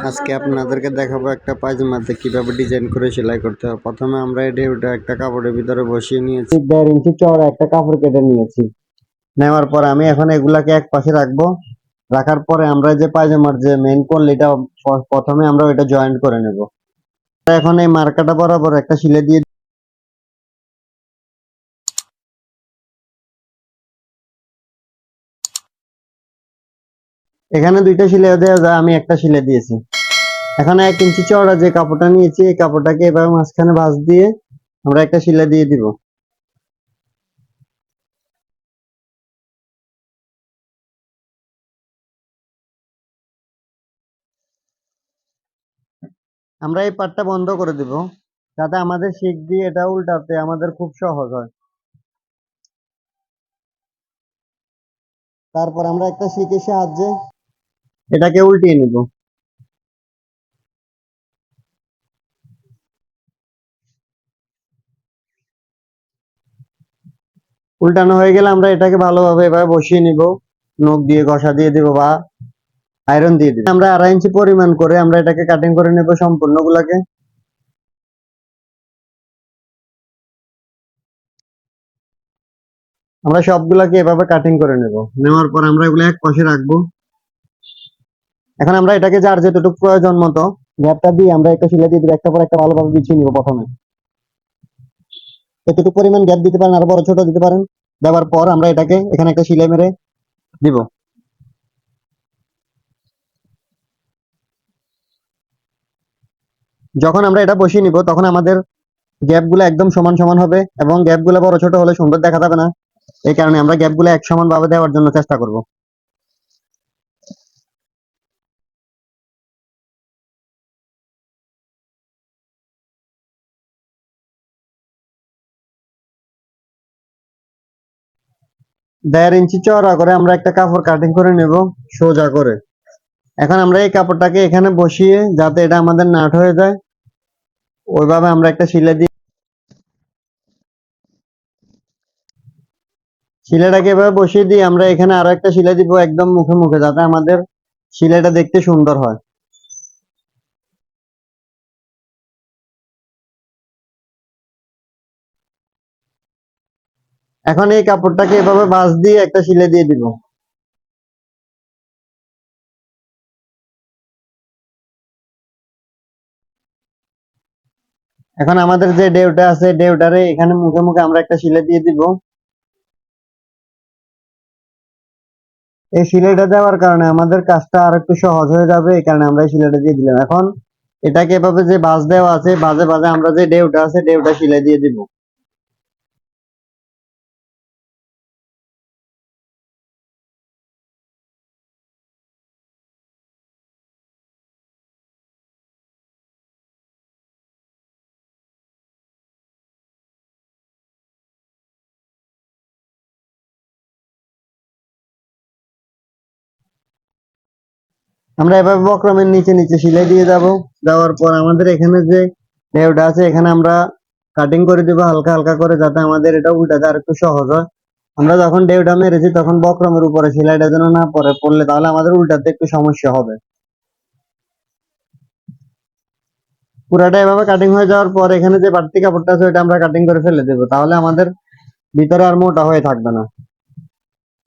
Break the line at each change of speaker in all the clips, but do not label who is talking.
আজকে আপনাদেরকে দেখাবো একটা পায়জামাতে কিভাবে ডিজাইন করে সেলাই করতে হবে। প্রথমে আমরা এটা একটা কাপড়ের ভিতরে বসিয়ে নিয়েছি, 1.5 ইঞ্চি চওড়া একটা কাপড় কেটে নিয়েছি। নেওয়ার পর আমি এখন এগুলাকে এক পাশে রাখবো। রাখার পরে আমরা যে পায়জামার যে মেইন কলিটা, প্রথমে আমরা ওইটা জয়েন্ট করে নেব। এখন এই মার্কাটা বরাবর একটা সিলে দিয়ে, এখানে দুইটা সিলে দেওয়া যায়, আমি একটা সিলে দিয়েছি। এখন 1 ইঞ্চি চওড়া যে কাপড়টা নিয়েছি, এই কাপড়টাকে এভাবে মাঝখানে ভাঁজ দিয়ে আমরা একটা সিলে দিয়ে দিব। আমরা এই পার্টটা বন্ধ করে দিব, যাতে আমাদের শিক দিয়ে এটা উল্টাতে আমাদের খুব সহজ হয়। তারপর আমরা একটা শিকের সাহায্যে এটাকে উল্টিয়ে নিব। উল্টানো হয়ে গেলে আমরা এটাকে ভালোভাবে এভাবে বসিয়ে নিব, নখ দিয়ে ঘষা দিয়ে দিব বা আয়রন দিয়ে দিব। আমরা 2.5 ইঞ্চি পরিমাণ করে আমরা এটাকে কাটিং করে নেব সম্পূর্ণ গুলাকে। আমরা সবগুলাকে এভাবে কাটিং করে নেব। নেওয়ার পর আমরা এগুলো এক পাশে রাখবো। এখন আমরা এটাকে যার যেটুকু প্রয়োজন মতো গ্যাপটা দিয়ে আমরা একটা সিলাই দিয়ে দিব, একটা পর একটা ভালোভাবে বিছিয়ে নিব। প্রথমে এতটুকু পরিমাণ গ্যাপ দিতে পারেন, আরো বড় ছোট দিতে পারেন। দেওয়ার পর আমরা এটাকে এখানে একটা সিলাই মেরে দিব। যখন আমরা এটা বসিয়ে নিব তখন আমাদের গ্যাপ গুলো একদম সমান সমান হবে, এবং গ্যাপ গুলো বড় ছোট হলে সুন্দর দেখা যাবে না। এই কারণে আমরা গ্যাপ গুলো এক সমান ভাবে দেওয়ার জন্য চেষ্টা করব। দেড় ইঞ্চি চওড়া করে আমরা একটা কাপড় কাটিং করে নেব সোজা করে। এখন আমরা এই কাপড়টাকে এখানে বসিয়ে, যাতে এটা আমাদের নাট হয়ে যায়, ওইভাবে আমরা একটা সিলাই দিই। সিলাইটাকে এভাবে বসিয়ে দিয়ে আমরা এখানে আরো একটা সিলাই দিব একদম মুখে মুখে, যাতে আমাদের সিলাইটা দেখতে সুন্দর হয়। এখন এই কাপড়টাকে এভাবে ভাঁজ দিয়ে একটা সিলাই দিয়ে দিব। এখন আমাদের যে ডেউটা আছে, ডেউটারে এখানে মুখে মুখে আমরা একটা সিলাই দিয়ে দিব। এই সিলাইটা দেওয়ার কারণে আমাদের কাজটা আর একটু সহজ হয়ে যাবে, এই কারণে আমরা এই সিলাইটা দিয়ে দিলাম। এখন এটাকে এভাবে যে বাঁশ দেওয়া আছে, বাজে বাজে আমরা যে ডেউটা আছে, ডেউটা সিলাই দিয়ে দিব। আমরা এভাবে বক্রমের নিচে নিচে সিলাই দিয়ে যাব। দেওয়ার পর আমাদের এখানে যে ডেউটা আছে, এখানে আমরা কাটিং করে দিব হালকা হালকা করে, যাতে আমাদের এটা উল্টাতে আর একটু সহজ হয়। আমরা যখন ডেউটা মেরেছি তখন বক্রমের উপরে সেলাইটা যেন না পড়ে, পড়লে তাহলে আমাদের উল্টাতে একটু সমস্যা হবে। পুরাটা এভাবে কাটিং হয়ে যাওয়ার পর এখানে যে বাড়তি কাপড়টা আছে ওটা আমরা কাটিং করে ফেলে দেবো, তাহলে আমাদের ভিতরে আর মোটা হয়ে থাকবে না।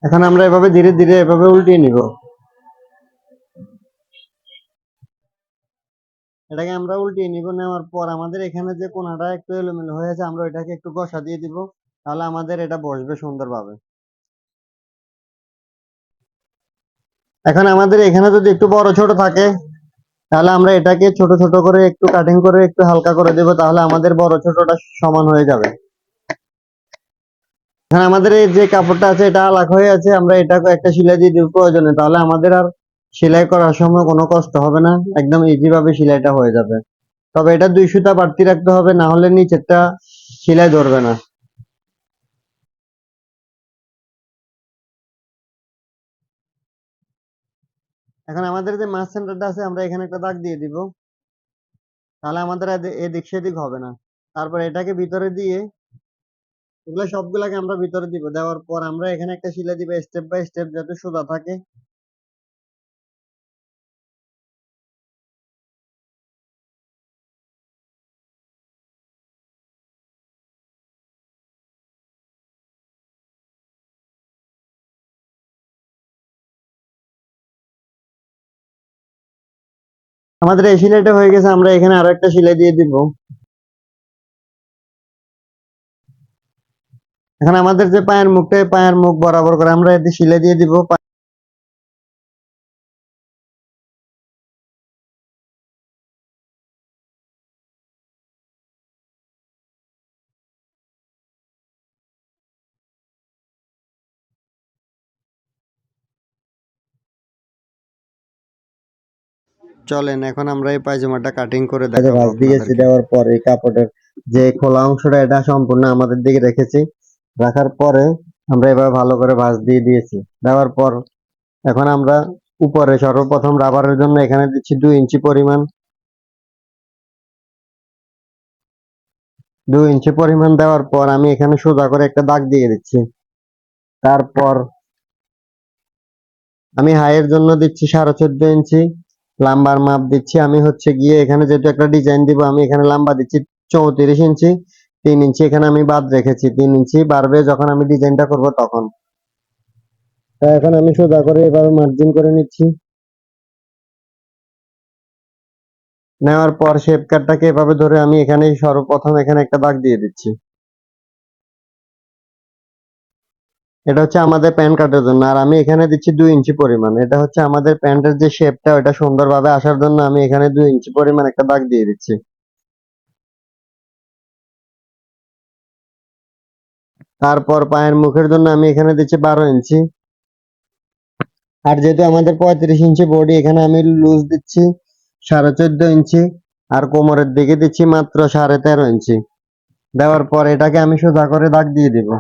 এখন আমরা এভাবে ধীরে ধীরে এভাবে উল্টিয়ে নিব। এটাকে আমরা উল্টিয়ে নিব। নেওয়ার পর আমাদের এখানে যে কোনাটা একটু এলোমেলো হয়েছে, আমরা ওইটাকে একটু ঘষা দিয়ে দিব, তাহলে আমাদের এটা বসবে সুন্দরভাবে। এখন আমাদের এখানে যদি একটু বড় ছোট থাকে, তাহলে আমরা এটাকে ছোট ছোট করে একটু কাটিং করে একটু হালকা করে দেব, তাহলে আমাদের বড় ছোটটা সমান হয়ে যাবে। এখন আমাদের এই যে কাপড়টা আছে এটা আলাদা হয়ে আছে, আমরা এটাকে একটা সেলাই দিয়ে দিব প্রয়োজনে, তাহলে আমাদের আর সেলাই করার সময় কোনো কষ্ট হবে না, একদম ইজি ভাবে সেলাইটা হয়ে যাবে। তবে এটা 2 সুতা বাড়তি রাখতে হবে, না হলে নিচেরটা সেলাই ধরবে না। এখন আমাদের যে মাছ সেন্টারটা আছে, আমরা এখানে একটা দাগ দিয়ে দিব, তাহলে আমাদের এদিক সেদিক হবে না। তারপর এটাকে ভিতরে দিয়ে, এগুলো সবগুলাকে আমরা ভিতরে দিব। দেওয়ার পর আমরা এখানে একটা সেলাই দিব স্টেপ বাই স্টেপ, যাতে সোজা থাকে। আমাদের এই সেলাইটা হয়ে গেছে, আমরা এখানে আরো একটা সেলাই দিয়ে দিব। এখন আমাদের যে পায়ের মুখটা, পায়ের মুখ বরাবর করে আমরা এটি সেলাই দিয়ে দিব। চলেন এখন আমরা এই পায়জামাটা কাটিং করে দেখাবো ভাঁজ দিয়েছি। আপনাদেরকে দেওয়ার পর এই কাপড়ের যে খোলা অংশটা এটা সম্পূর্ণ আমাদের দিকে রেখেছি। রাখার পরে আমরা এবার ভালো করে ভাঁজ দিয়ে দিয়েছি। দেওয়ার পর এখন আমরা উপরে সর্বপ্রথম রাবারের জন্য এখানে দিচ্ছি 2 ইঞ্চি পরিমাণ। 2 ইঞ্চি পরিমাণ দেওয়ার পর আমি এখানে সোজা করে একটা দাগ দিয়ে দিচ্ছি। তারপর আমি হাইয়ের জন্য দিচ্ছি 14.5 ইঞ্চি। লাম্বার মাপ দিচ্ছি আমি হচ্ছে গিয়ে, এখানে যেহেতু একটা ডিজাইন দিব, আমি এখানে লাম্বা দিচ্ছি 34 ইঞ্চি। 3 ইঞ্চি এখানে আমি বাদ রেখেছি, 3 ইঞ্চি বাড়বে যখন আমি ডিজাইনটা করব তখন। তা এখন আমি সোজা করে এভাবে মার্জিন করে নিচ্ছি। নেওয়ার পর শেপ কাটটাকে এভাবে ধরে আমি এখানে সর্বপ্রথম এখানে একটা দাগ দিয়ে দিচ্ছি। এটা হচ্ছে আমাদের প্যান্ট কাটার জন্য, আর আমি এখানে দিচ্ছি 2 ইঞ্চি পরিমাণ। এটা হচ্ছে আমাদের প্যান্টের যে শেপটা ওটা সুন্দরভাবে আসার জন্য আমি এখানে 2 ইঞ্চি পরিমাণ একটা দাগ দিয়ে দিচ্ছি। তারপর পায়ের মুখের জন্য আমি এখানে দিচ্ছি 12 ইঞ্চি। আর যেহেতু আমাদের 35 ইঞ্চি বডি, এখানে আমি লুজ দিচ্ছি 14.5 ইঞ্চি। আর কোমরের দিকে দিচ্ছি মাত্র 13.5 ইঞ্চি। দেওয়ার পর এটাকে আমি সোজা করে দাগ দিয়ে দিব।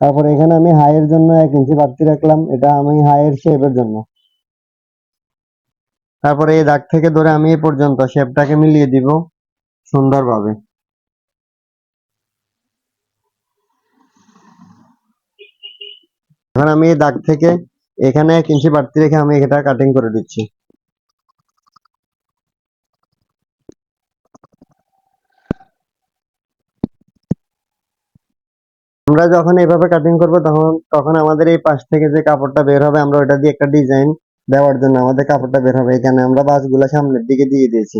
তারপর এখানে আমি হাইয়ের জন্য 1 ইঞ্চি বাড়তি রাখলাম, এটা আমি হাইয়ের শেপের জন্য। তারপরে এই দাগ থেকে ধরে আমি এই পর্যন্ত শেপটাকে মিলিয়ে দিব সুন্দরভাবে। এখন আমি এই দাগ থেকে এখানে 1 ইঞ্চি বাড়তি রেখে আমি এটা কাটিং করে দিচ্ছি। আমরা যখন এইভাবে কাটিং করব তখন আমাদের এই পাশ থেকে যে কাপড়টা বের হবে, আমরা ওটা দিয়ে একটা ডিজাইন দেওয়ার জন্য আমাদের কাপড়টা বের হবে। এখানে আমরা বাঁশগুলা সামনের দিকে দিয়ে দিয়েছি।